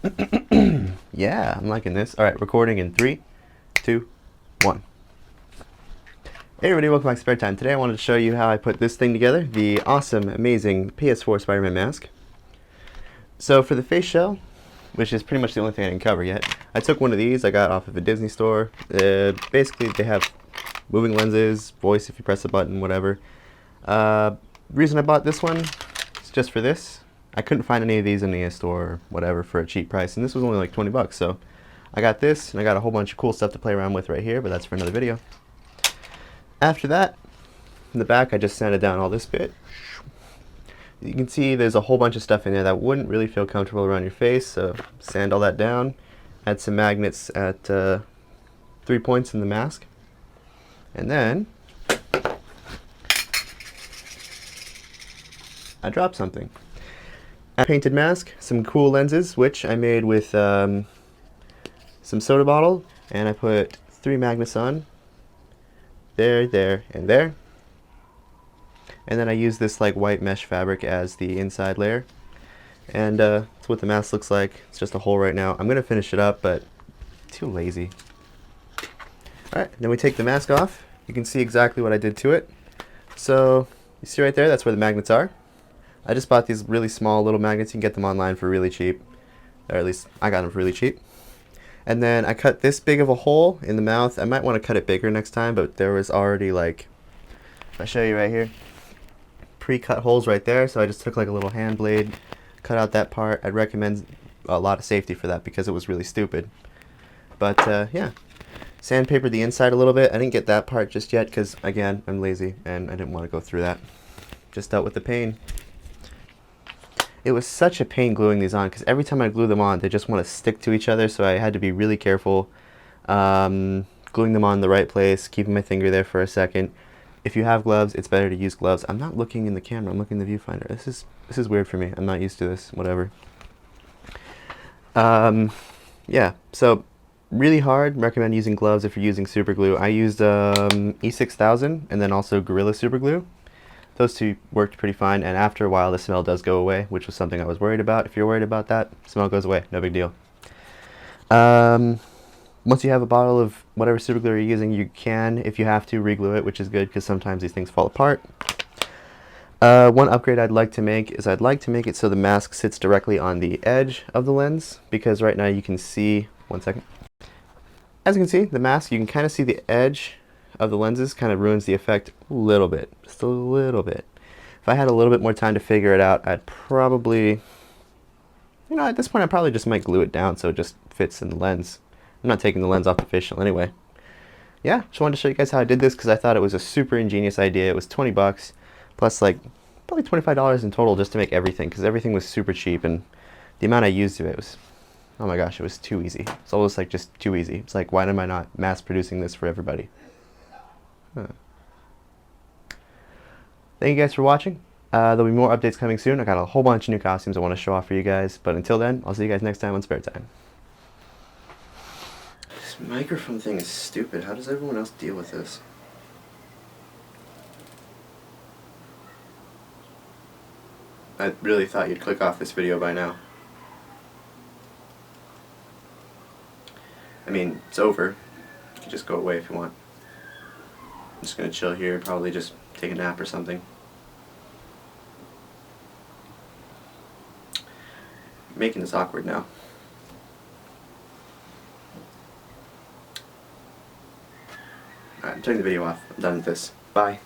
Yeah, I'm liking this. Alright, recording in 3, 2, 1. Hey everybody, welcome back to Spare Time. Today I wanted to show you how I put this thing together, the awesome, amazing PS4 Spider-Man mask. So for the face shell, which is pretty much the only thing I didn't cover yet, I took one of these I got off of a Disney store. Basically they have moving lenses, voice if you press a button, whatever. Reason I bought this one is just for this. I couldn't find any of these in the store or whatever for a cheap price, and this was only like 20 bucks, so I got this, and I got a whole bunch of cool stuff to play around with right here, but that's for another video. After that, in the back, I just sanded down all this bit. You can see there's a whole bunch of stuff in there that wouldn't really feel comfortable around your face, so sand all that down. Add some magnets at 3 points in the mask, and then I dropped something. A painted mask, some cool lenses, which I made with some soda bottle, and I put 3 magnets on. There, there, and there. And then I use this like white mesh fabric as the inside layer. And that's what the mask looks like. It's just a hole right now. I'm going to finish it up, but too lazy. Alright, then we take the mask off. You can see exactly what I did to it. So, you see right there, that's where the magnets are. I just bought these really small little magnets. You can get them online for really cheap. Or at least I got them for really cheap. And then I cut this big of a hole in the mouth. I might want to cut it bigger next time, but there was already like, if I show you right here, pre-cut holes right there. So I just took like a little hand blade, cut out that part. I'd recommend a lot of safety for that because it was really stupid. But yeah, sandpapered the inside a little bit. I didn't get that part just yet because, again, I'm lazy and I didn't want to go through that. Just dealt with the pain. It was such a pain gluing these on because every time I glue them on, they just want to stick to each other, so I had to be really careful gluing them on the right place, keeping my finger there for a second. If you have gloves, it's better to use gloves. I'm not looking in the camera, I'm looking in the viewfinder. This is weird for me. I'm not used to this, whatever. Yeah, so really hard. Recommend using gloves if you're using super glue. I used E6000 and then also Gorilla Super Glue. Those two worked pretty fine, and after a while the smell does go away, which was something I was worried about. If you're worried about that, smell goes away, no big deal. Once you have a bottle of whatever super glue you're using, you can, if you have to, re-glue it, which is good because sometimes these things fall apart. One upgrade I'd like to make is I'd like to make it so the mask sits directly on the edge of the lens, because right now you can see, one second. As you can see, the mask, you can kind of see the edge of the lenses kind of ruins the effect a little bit, just a little bit. If I had a little bit more time to figure it out, I'd probably, at this point I probably just might glue it down so it just fits in the lens. I'm not taking the lens off the face shell anyway. Yeah, just wanted to show you guys how I did this because I thought it was a super ingenious idea. It was 20 bucks plus like probably $25 in total just to make everything, because everything was super cheap and the amount I used of it was, oh my gosh, it was too easy. It's almost like just too easy. It's like, why am I not mass producing this for everybody? Thank you guys for watching. There'll be more updates coming soon. I got a whole bunch of new costumes I want to show off for you guys, but until then, I'll see you guys next time on Spare Time. This microphone thing is stupid. How does everyone else deal with this? I really thought you'd click off this video by now. I mean, it's over. You can just go away if you want. I'm just gonna chill here, probably just take a nap or something. Making this awkward now. Alright, I'm turning the video off. I'm done with this. Bye.